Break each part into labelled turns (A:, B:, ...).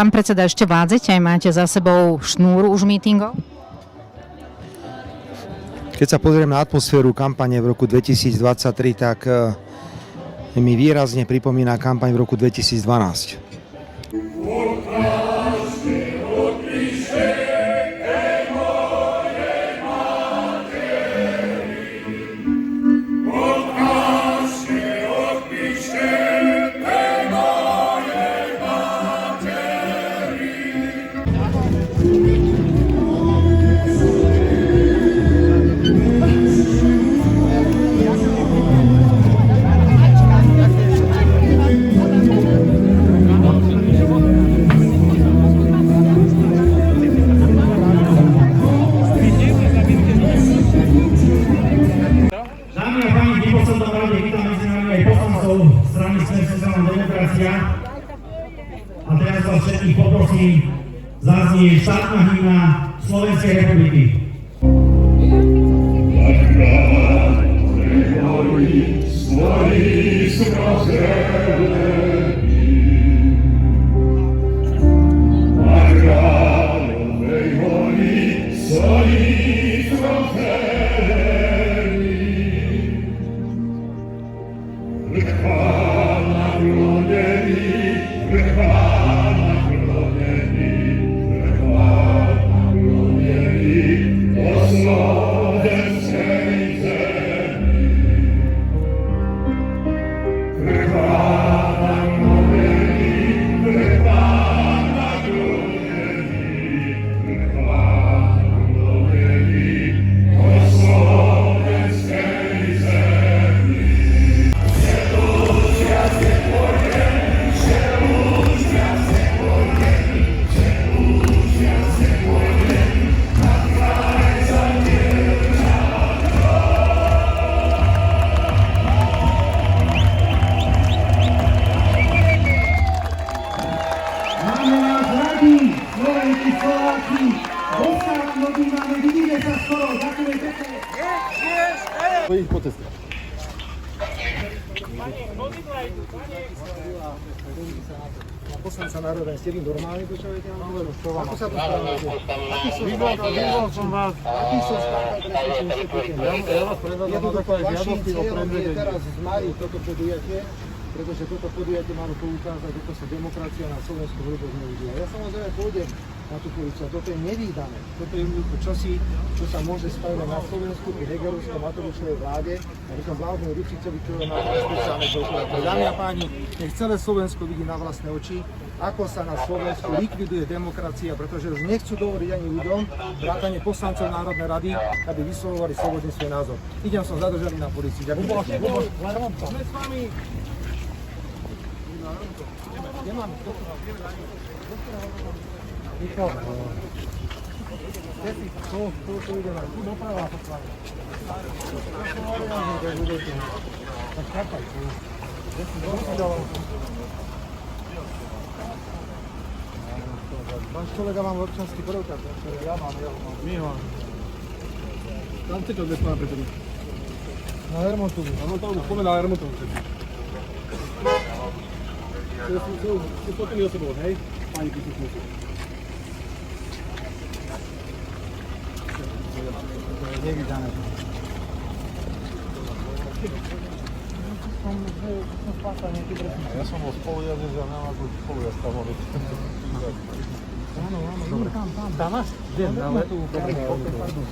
A: Pán predseda, ešte vládzete? Máte za sebou šnúru už mítingov?
B: Keď sa pozriem na atmosféru kampane v roku 2023, tak mi výrazne pripomína kampaň v roku 2012.
C: A teraz vás všetkých poprosím, zaznie štátna hymna Slovenskej republiky. Poslanca národa, ste vy normálne počujete? Ako sa to správate?
D: Vyzval som vás.
C: Aký sú správne presvedčení všetkým?
D: Ja vás predvedám na základe žiadosti o prevedenie.
C: Teraz zmariť toto podujatie, pretože toto podujatie máme poukázať, ako sa demokracia na Slovensku vôbec nevidela. Ja samozrejme pôjdem na tú políciu, toto je nevídané. Toto je čosi, čo sa môže stať na Slovensku pri Hegerovsko-Matovičovej vláde a potom vládnej Rušicovi, čo je na špeciálne prokuratúre. Dámy a páni, nech celé Slovensko vidí na vlastné oči, ako sa na Slovensku likviduje demokracia, pretože už nechcú dovoliť ani ľuďom, vrátane poslancov Národnej rady, aby vyslovovali slobodne svoj názor. Idem som zadržaný na polícii. Ďakujem. Sme s vami. Nemám. Michal, tu ideme, tu doprava sa s vami. Tak čakaj, váš kolega mám občanský preukaz, ja mám. My máme. Tam chcete odviesť pána predsedu? Na Hermontovu. Poďme na Hermontovu. Ste spotili osobou, hej? Pani príslušníci. Nevydané. Ja som bol spolujazec a nám ako spolujazd tam mohli. Áno, dobre. Tam máš? Viem, ale... Dobre, pardon.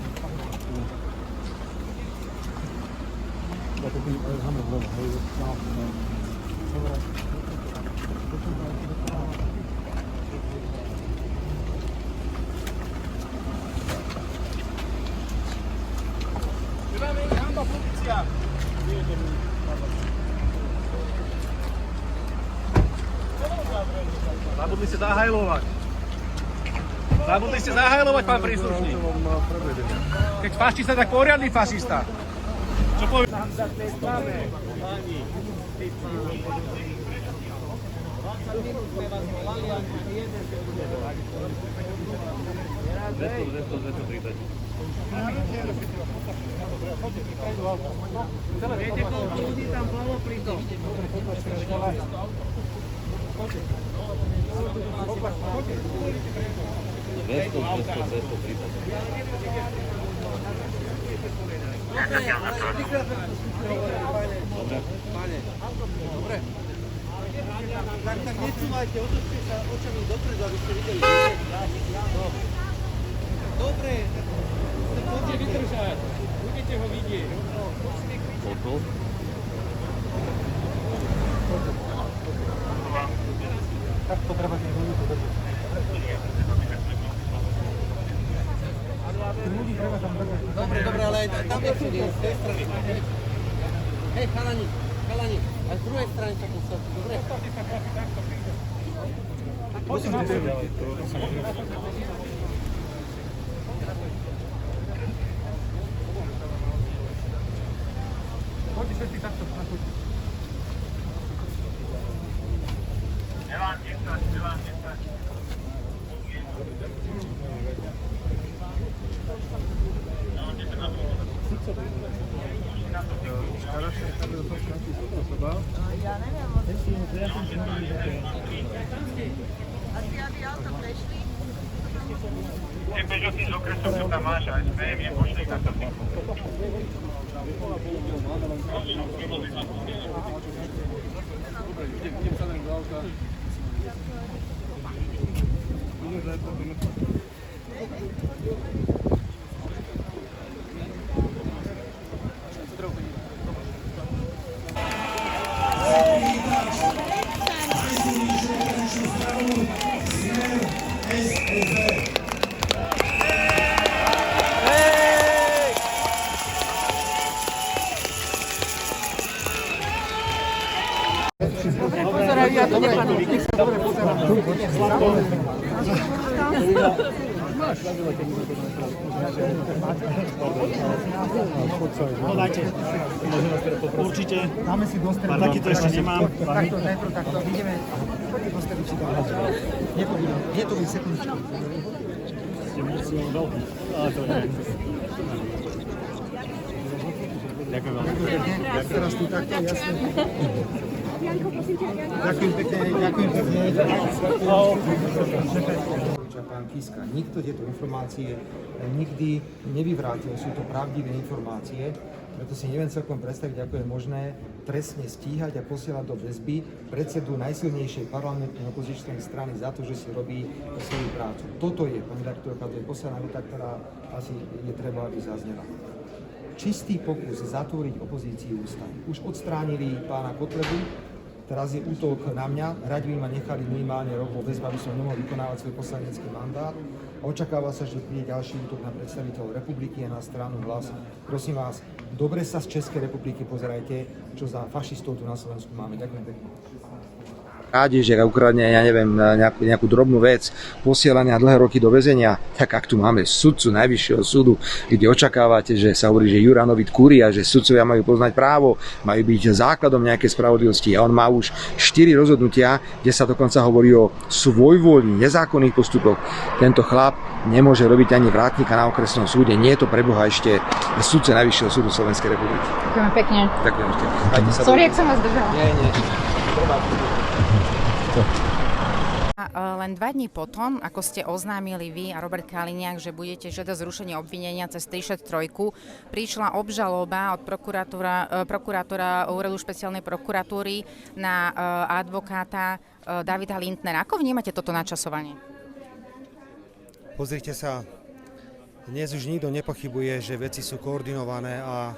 D: Zabudli ste zahajlovať. Zabudli ste zahajlovať, pán príslušník. Keď fašista, tak poriadny fašista. Čo povie?
E: sme vás volali, ale jeden sa bude volať.
D: 230.
E: Viete, koľko ľudí tam bolo pri tom?
C: Tak necúvajte, otočte sa očami dopredu, aby ste videli. Dobre.
E: Poďte vydržať. Budete ho vidieť.
C: Tak to treba tých ľudí podržať. Dobre, ale aj tam je všade, z tej strany. Hej, chalani, aj z druhej strany sa postavte, dobre?
D: Poďte všetci takto.
F: Tie bežoci z okresov, čo tam máš, aj smejem je pošli na to.
D: Idem sa do auta.
G: Podajte. Určite.
C: Dáme si do stredu.
G: Takýto ešte nemám.
C: Takto, najprv takto. Ideme. Poďte do stredu si dáme. Je to byť sekundičku.
G: Ste museli veľký. Ale to nie. Ďakujem veľmi.
C: Teraz tu takto, jasne. Ďakujem pekne, ďakujem pekne. Pán Kiska, nikto tieto informácie nikdy nevyvrátil, sú to pravdivé informácie, preto si neviem celkom predstaviť, ako je možné trestne stíhať a posielať do väzby predsedu najsilnejšej parlamentnej opozičnej strany za to, že si robí svoju prácu. Toto je, pani redaktorka, to je posledná veta, ktorá asi je treba, aby zaznela. Čistý pokus zatvoriť opozíciu ústav. Už odstránili pána Kotlebu, teraz je útok na mňa, radi by ma nechali minimálne rok vo väzbe, aby som nemohol vykonávať svoj poslanecký mandát. Očakáva sa, že príde ďalší útok na predstaviteľov republiky a na stranu Hlas. Prosím vás, dobre sa z Českej republiky pozerajte, čo za fašistov tu na Slovensku máme. Ďakujem pekne.
B: Krádež, ak ukradne, ja neviem, nejakú drobnú vec, posielania dlhé roky do väzenia, tak ak tu máme sudcu Najvyššieho súdu, kde očakávate, že sa hovorí, že Juranovit kúria, že sudcovia majú poznať právo, majú byť základom nejakej spravodlivosti a on má už 4 rozhodnutia, kde sa dokonca hovorí o svojvoľných, nezákonných postupoch. Tento chlap nemôže robiť ani vrátnika na okresnom súde, nie je to pre Boha ešte sudca Najvyššieho súdu Slovenskej republiky.
A: Ďakujem pekne.
B: Ďakujem ešte.
A: Sorry, ak som vás držala.
B: Nie.
H: Len 2 dní potom, ako ste oznámili vy a Robert Kaliňák, že budete žiadať zrušenie obvinenia cez 363, prišla obžaloba od prokurátora Úradu špeciálnej prokuratúry na advokáta Davida Lindnera. Ako vnímate toto načasovanie?
C: Pozrite sa, dnes už nikto nepochybuje, že veci sú koordinované a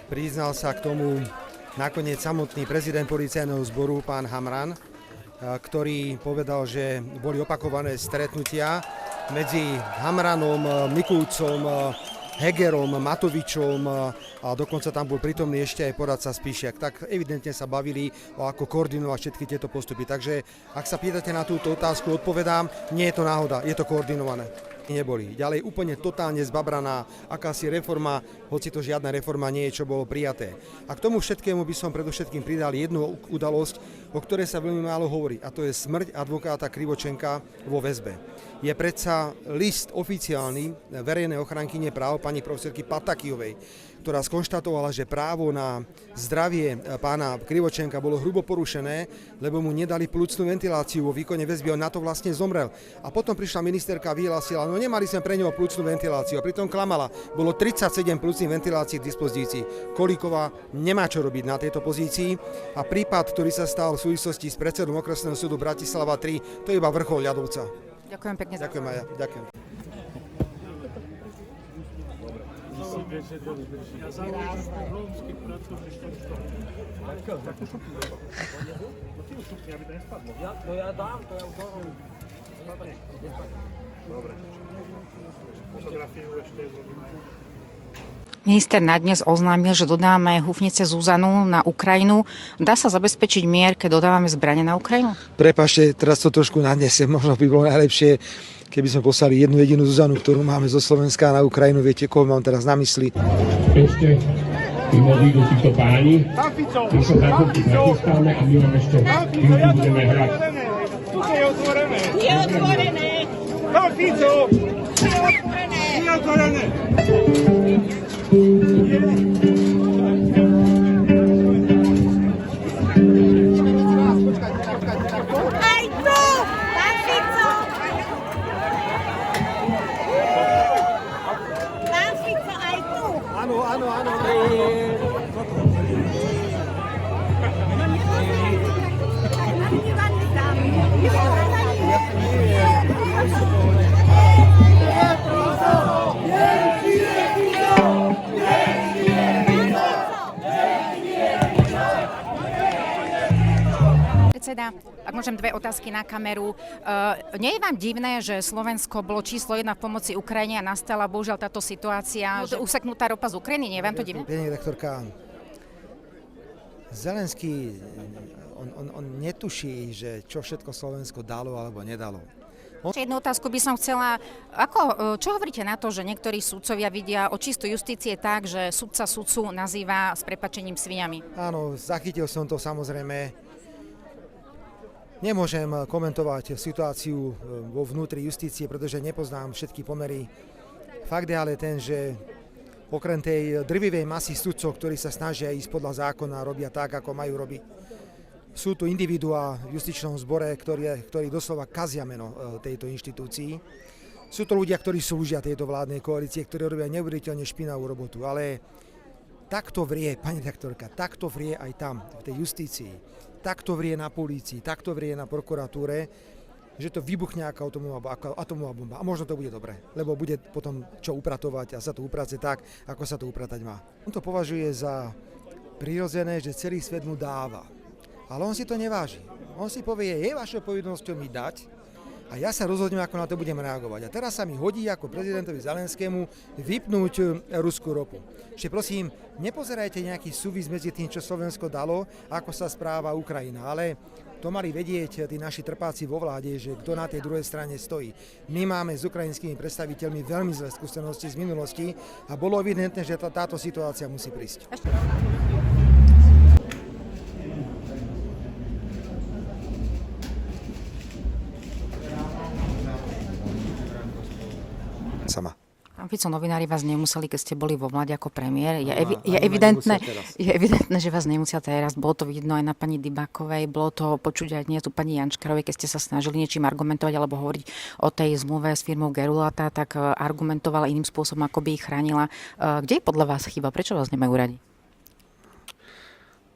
C: priznal sa k tomu nakoniec samotný prezident policajného zboru, pán Hamran, ktorý povedal, že boli opakované stretnutia medzi Hamranom, Mikulcom, Hegerom, Matovičom a dokonca tam bol prítomný ešte aj poradca Spišiak. Tak evidentne sa bavili o ako koordinovať všetky tieto postupy. Takže ak sa pýtate na túto otázku, odpovedám, nie je to náhoda, je to koordinované. Neboli. Ďalej úplne totálne zbabraná akási reforma, hoci to žiadna reforma nie je, čo bolo prijaté. A k tomu všetkému by som predovšetkým pridal jednu udalosť, o ktorej sa veľmi málo hovorí, a to je smrť advokáta Krivočenka vo väzbe. Je predsa list oficiálny verejnej ochrankyne práv pani profesorky Patakijovej, ktorá skonštatovala, že právo na zdravie pána Krivočenka bolo hrubo porušené, lebo mu nedali plúcnu ventiláciu vo výkone väzby, on na to vlastne zomrel. A potom prišla ministerka a vyhlásila, no nemali sme pre neho plúcnu ventiláciu a pritom klamala. Bolo 37 plúcnych ventilácií k dispozícii. Kolíková nemá čo robiť na tejto pozícii a prípad, ktorý sa stal v súvislosti s predsedom okresného súdu Bratislava 3, to je iba vrchol ľadovca.
H: Ďakujem pekne.
C: Ďakujem aj ja. Ďakujem.
A: Minister na dnes oznámil, že dodávame húfnice Zuzanu na Ukrajinu. Dá sa zabezpečiť mier, keď dodávame zbrane na Ukrajinu?
B: Prepáčte, teraz to trošku nadnesem, možno by bolo najlepšie, keby sme poslali jednu jedinú Zuzanu, ktorú máme zo Slovenska na Ukrajinu. Viete, koho mám teraz na mysli?
I: Ešte mimo výjdu títo páni, my sa zákonky nachystáme a my vám ešte chvíľku budeme hrať.
F: Tu je otvorené.
E: Je otvorené.
F: Pán Fico. Je otvorené.
E: Aj tu! Pán Fico! Pán Fico, aj tu!
C: Áno, áno, áno.
H: Predseda, ak môžem dve otázky na kameru. Nie je vám divné, že Slovensko bolo číslo 1 v pomoci Ukrajine a nastala bohužiaľ táto situácia, že useknutá ropa z Ukrajiny? Nie je vám to divné?
C: Pani redaktorka, Zelenský, on netuší, že čo všetko Slovensko dalo alebo nedalo.
H: Ešte jednu otázku by som chcela. Čo hovoríte na to, že niektorí sudcovia vidia očistú justície tak, že sudca sudcu nazýva s prepáčením sviňami?
C: Áno, zachytil som to samozrejme. Nemôžem komentovať situáciu vo vnútri justície, pretože nepoznám všetky pomery. Fakt je ale ten, že okrem tej drvivej masy sudcov, ktorí sa snažia ísť podľa zákona, robia tak, ako majú robiť. Sú tu individuá v justičnom zbore, ktorí doslova kazia meno tejto inštitúcii. Sú to ľudia, ktorí slúžia tejto vládnej koalície, ktorí robia neuveriteľne špinavú robotu. Ale takto vrie, pani redaktorka, takto vrie aj tam, v tej justícii. Takto vrie na polícii, takto vrie na prokuratúre, že to vybuchne ako atomová bomba. A možno to bude dobre, lebo bude potom čo upratovať a sa to uprace tak, ako sa to upratať má. On to považuje za prirodzené, že celý svet mu dáva. Ale on si to neváži. On si povie, je vašou povinnosťou mi dať a ja sa rozhodnem, ako na to budem reagovať. A teraz sa mi hodí ako prezidentovi Zelenskému vypnúť ruskú ropu. Čiže prosím, nepozerajte nejaký súvis medzi tým, čo Slovensko dalo, ako sa správa Ukrajina. Ale to mali vedieť tí naši trpáci vo vláde, že kto na tej druhej strane stojí. My máme s ukrajinskými predstaviteľmi veľmi zlé skúsenosti z minulosti a bolo evidentné, že táto situácia musí prísť.
B: Sama.
A: Pán Fico, novinári vás nemuseli, keď ste boli vo vláde ako premiér. Je evidentné, že vás nemusia teraz. Bolo to vidno aj na pani Dybákovej, bolo to počuť aj dnes u pani Jančkárovej, keď ste sa snažili niečím argumentovať alebo hovoriť o tej zmluve s firmou Gerulata, tak argumentovala iným spôsobom, ako by ich chránila. Kde je podľa vás chyba? Prečo vás nemajú radi?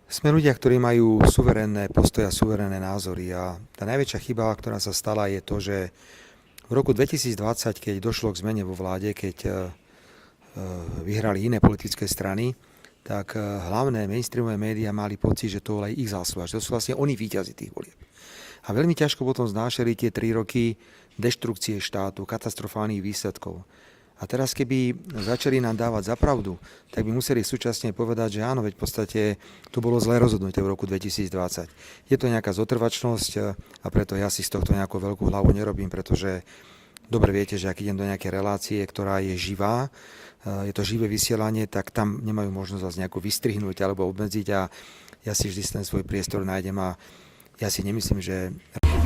B: Sme ľudia, ktorí majú suverénne postoje a suverénne názory a tá najväčšia chyba, ktorá sa stala, je to, že v roku 2020, keď došlo k zmene vo vláde, keď vyhrali iné politické strany, tak hlavné mainstreamové médiá mali pocit, že to je ich zásluha, že to sú vlastne oni víťazi tých volieb. A veľmi ťažko potom znášali tie 3 roky deštrukcie štátu, katastrofálnych výsledkov. A teraz, keby začali nám dávať za pravdu, tak by museli súčasne povedať, že áno, veď v podstate to bolo zlé rozhodnutie v roku 2020. Je to nejaká zotrvačnosť a preto ja si z tohto nejakú veľkú hlavu nerobím, pretože dobre viete, že ak idem do nejakej relácie, ktorá je živá, je to živé vysielanie, tak tam nemajú možnosť vás nejako vystrihnúť alebo obmedziť a ja si vždy ten svoj priestor nájdem a ja si nemyslím, že...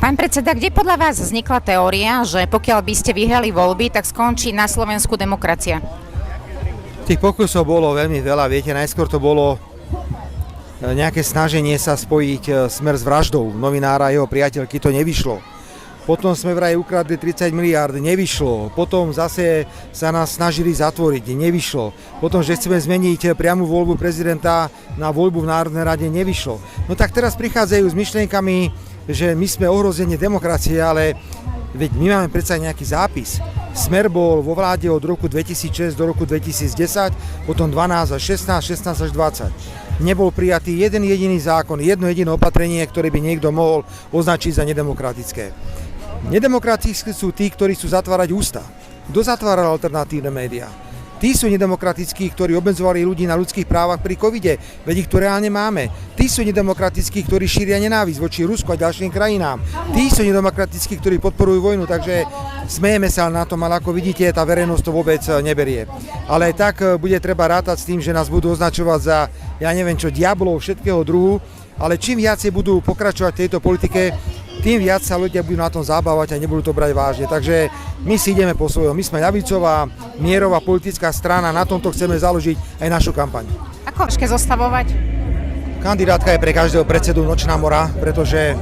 H: Pán predseda, kde podľa vás vznikla teória, že pokiaľ by ste vyhrali voľby, tak skončí na Slovensku demokracia?
B: Tých pokusov bolo veľmi veľa, viete, najskôr to bolo nejaké snaženie sa spojiť Smer s vraždou novinára a jeho priateľky, to nevyšlo. Potom sme vraj ukradli 30 miliárd, nevyšlo. Potom zase sa nás snažili zatvoriť, nevyšlo. Potom, že chceme zmeniť priamu voľbu prezidenta na voľbu v Národnej rade, nevyšlo. No tak teraz prichádzajú s myšlienkami, že my sme ohrozenie demokracie, ale veď my máme predsa nejaký zápis. Smer bol vo vláde od roku 2006 do roku 2010, potom 12 až 16, 16 až 20. Nebol prijatý jeden jediný zákon, jedno jediné opatrenie, ktoré by niekto mohol označiť za nedemokratické. Nedemokratické sú tí, ktorí chcú zatvárať ústa. Kto zatváral alternatívne médiá? Tí sú nedemokratickí, ktorí obmedzovali ľudí na ľudských právach pri covide, veď ich tu reálne máme. Tí sú nedemokratickí, ktorí šíria nenávisť voči Rusku a ďalším krajinám. Tí sú nedemokratickí, ktorí podporujú vojnu, takže smejeme sa na tom, ale ako vidíte, tá verejnosť to vôbec neberie. Ale tak bude treba rátať s tým, že nás budú označovať za, ja neviem čo, diablov všetkého druhu, ale čím viacej budú pokračovať v tejto politike, tým viac sa ľudia budú na tom zabávať a nebudú to brať vážne. Takže my si ideme po svojom. My sme ľavicová, mierová politická strana, na tomto chceme založiť aj našu kampaň.
H: Ako ťažké zostavovať?
B: Kandidátka je pre každého predsedu nočná mora, pretože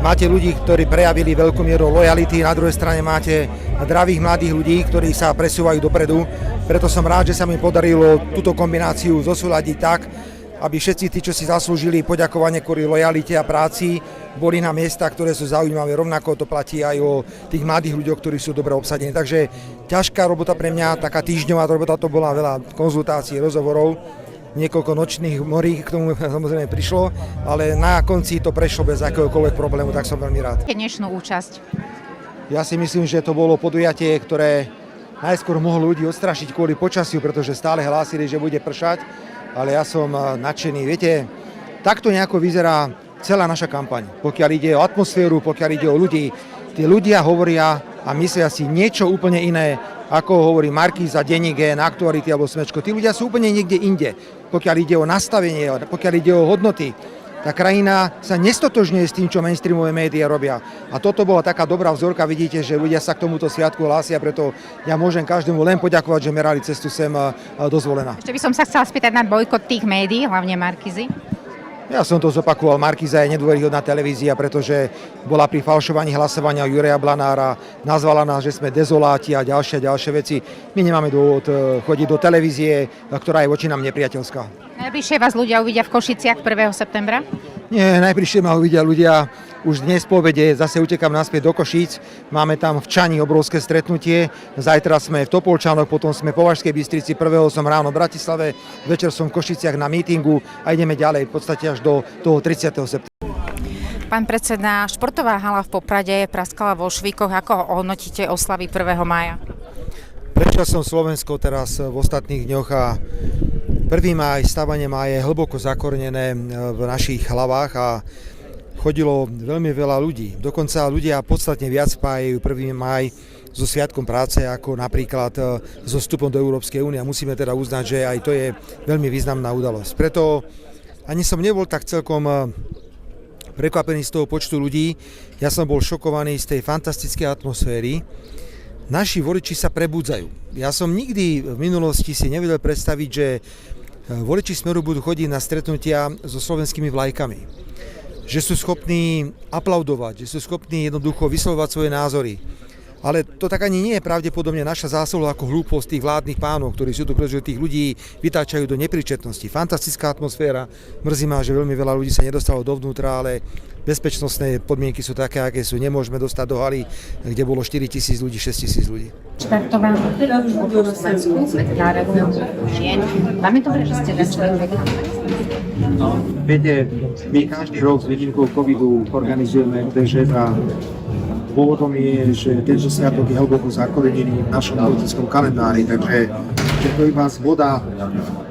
B: máte ľudí, ktorí prejavili veľkú mieru lojality, na druhej strane máte dravých mladých ľudí, ktorí sa presúvajú dopredu. Preto som rád, že sa mi podarilo túto kombináciu zosúľadiť tak, aby všetci tí, čo si zaslúžili poďakovanie kvôli lojalite a práci, boli na miestach, ktoré sú zaujímavé. Rovnako to platí aj o tých mladých ľuďoch, ktorí sú dobre obsadení. Takže ťažká robota pre mňa, taká týždňová robota, to bola veľa konzultácií, rozhovorov, niekoľko nočných morí k tomu samozrejme prišlo, ale na konci to prešlo bez akéhokoľvek problému, tak som veľmi rád.
H: Dnešnú účasť.
B: Ja si myslím, že to bolo podujatie, ktoré najskôr mohlo ľudí odstrašiť kvôli počasiu, pretože stále hlásili, že bude pršať. Ale ja som nadšený. Viete, takto nejako vyzerá celá naša kampaň. Pokiaľ ide o atmosféru, pokiaľ ide o ľudí, tí ľudia hovoria a myslia si niečo úplne iné, ako hovorí Markíza, Denník N, Aktuality alebo Smečko. Tí ľudia sú úplne niekde inde. Pokiaľ ide o nastavenie, pokiaľ ide o hodnoty, tá krajina sa nestotožňuje s tým, čo mainstreamové médiá robia. A toto bola taká dobrá vzorka, vidíte, že ľudia sa k tomuto sviatku hlásia, preto ja môžem každému len poďakovať, že merali cestu sem dozvolená.
H: Ešte by som sa chcela spýtať na bojkot tých médií, hlavne Markízy.
B: Ja som to zopakoval, Markíza je nedôveryhodná televízia, pretože bola pri falšovaní hlasovania Juraja Blanára, nazvala nás, že sme dezoláti a ďalšie veci. My nemáme dôvod chodiť do televízie, ktorá je voči nám nepriateľská.
H: Najbližšie vás ľudia uvidia v Košiciach 1. septembra?
B: Nie, najbližšie ma uvidia ľudia už dnes po obede, zase utekám naspäť do Košíc. Máme tam v Čani obrovské stretnutie, zajtra sme v Topolčanoch, potom sme po Považskej Bystrici, 1. som ráno v Bratislave, večer som v Košiciach na mítingu a ideme ďalej, v podstate až do toho 30. septembra.
H: Pán predseda, športová hala v Poprade praskala vo švíkoch. Ako hodnotíte oslavy 1. mája?
B: Prešiel som Slovensko teraz v ostatných dňoch a 1. máj, stávanie mája je hlboko zakorenené v našich hlavách a chodilo veľmi veľa ľudí. Dokonca ľudia podstatne viac spájajú 1. máj so Sviatkom práce ako napríklad so vstupom do Európskej únie. Musíme teda uznať, že aj to je veľmi významná udalosť. Preto ani som nebol tak celkom prekvapený z toho počtu ľudí. Ja som bol šokovaný z tej fantastickej atmosféry. Naši voliči sa prebudzajú. Ja som nikdy v minulosti si nevedel predstaviť, že voliči Smeru budú chodiť na stretnutia so slovenskými vlajkami. Že sú schopní aplaudovať, že sú schopní jednoducho vyslovovať svoje názory. Ale to tak ani nie je pravdepodobne naša zásluha ako hlúposť tých vládnych pánov, ktorí sú tu, pretože tých ľudí vytáčajú do nepríčetnosti. Fantastická atmosféra, mrzí ma, že veľmi veľa ľudí sa nedostalo dovnútra, ale bezpečnostné podmienky sú také, aké sú. Nemôžeme dostať do haly, kde bolo 4 000 ľudí, 6 000 ľudí.
H: Štartovala v Slovensku medzinárodného žien. Máme to, že ste začali
B: Viete, my každý rok s výnimkou covidu organizujeme MDŽ a dôvodom je, že tento sviatok je hlboko zakorenený v našom politickom kalendári, takže je to iba zhoda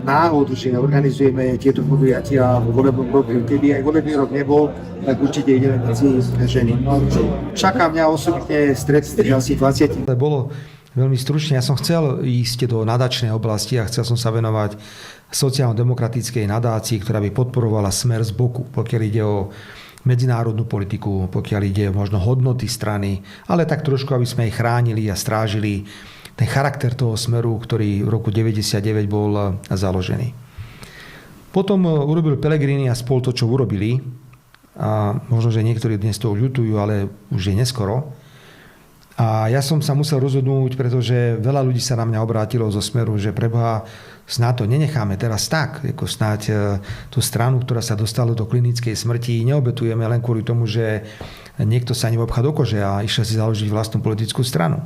B: náhod, že organizujeme tieto podujatia v volebnom roku. Keby aj volebný rok nebol, tak určite ideme medzi ženy. Čaká mňa osobitne stretnutie asi 20. Bolo veľmi stručne, ja som chcel ísť do nadačnej oblasti a chcel som sa venovať sociálno-demokratickej nadácii, ktorá by podporovala Smer z boku, pokiaľ ide o medzinárodnú politiku, pokiaľ ide možno hodnoty strany, ale tak trošku, aby sme ich chránili a strážili ten charakter toho Smeru, ktorý v roku 99 bol založený. Potom urobil Pellegrini a spol to, čo urobili. A možno, že niektorí dnes to ľutujú, ale už je neskoro. A ja som sa musel rozhodnúť, pretože veľa ľudí sa na mňa obrátilo zo Smeru, že preboha, snáď to nenecháme teraz tak, ako snáď tú stranu, ktorá sa dostala do klinickej smrti, neobetujeme len kvôli tomu, že niekto sa neobchá do kože a išiel si založiť vlastnú politickú stranu.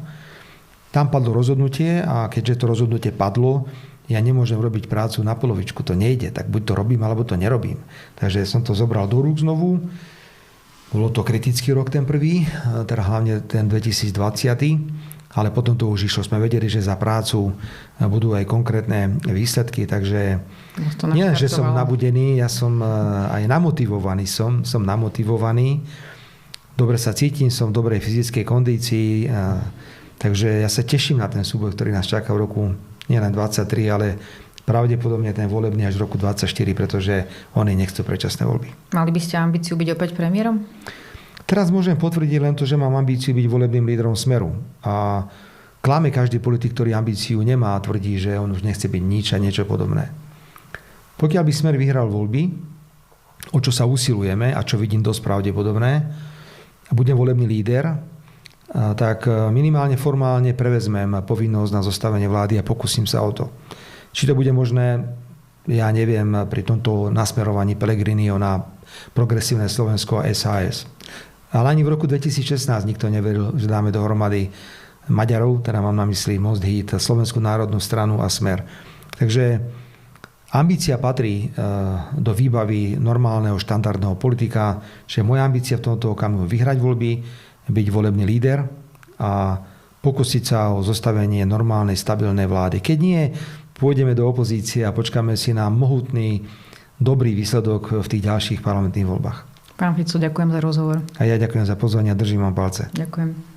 B: Tam padlo rozhodnutie a keďže to rozhodnutie padlo, ja nemôžem robiť prácu na polovičku, to nejde, tak buď to robím, alebo to nerobím. Takže som to zobral do rúk znovu. Bolo to kritický rok ten prvý, teda hlavne ten 2020, ale potom to už išlo. Sme vedeli, že za prácu budú aj konkrétne výsledky, takže nie, že som nabudený, ja som aj namotivovaný. Som namotivovaný, dobre sa cítim, som v dobrej fyzickej kondícii, takže ja sa teším na ten súboj, ktorý nás čaká v roku nielen 23, ale pravdepodobne ten volebný až v roku 24, pretože oni nechcú predčasné voľby.
H: Mali by ste ambíciu byť opäť premiérom?
B: Teraz môžem potvrdiť len to, že mám ambíciu byť volebným lídrom Smeru. A klame každý politik, ktorý ambíciu nemá a tvrdí, že on už nechce byť nič a niečo podobné. Pokiaľ by Smer vyhral voľby, o čo sa usilujeme a čo vidím dosť pravdepodobné, a budem volebný líder, tak minimálne formálne prevezmem povinnosť na zostavenie vlády a pokúsim sa o to. Či to bude možné, ja neviem, pri tomto nasmerovaní Pellegriniho na progresívne Slovensko a SAS. Ale ani v roku 2016 nikto neveril, že dáme dohromady Maďarov, teda mám na mysli Most Híd, Slovenskú národnú stranu a Smer. Takže ambícia patrí do výbavy normálneho štandardného politika, že moja ambícia v tomto okamihu vyhrať voľby, byť volebný líder a pokúsiť sa o zostavenie normálnej, stabilnej vlády. Keď nie, pôjdeme do opozície a počkáme si na mohutný, dobrý výsledok v tých ďalších parlamentných voľbách.
H: Pán Fico, ďakujem za rozhovor.
B: A ja ďakujem za pozvanie a držím vám palce.
H: Ďakujem.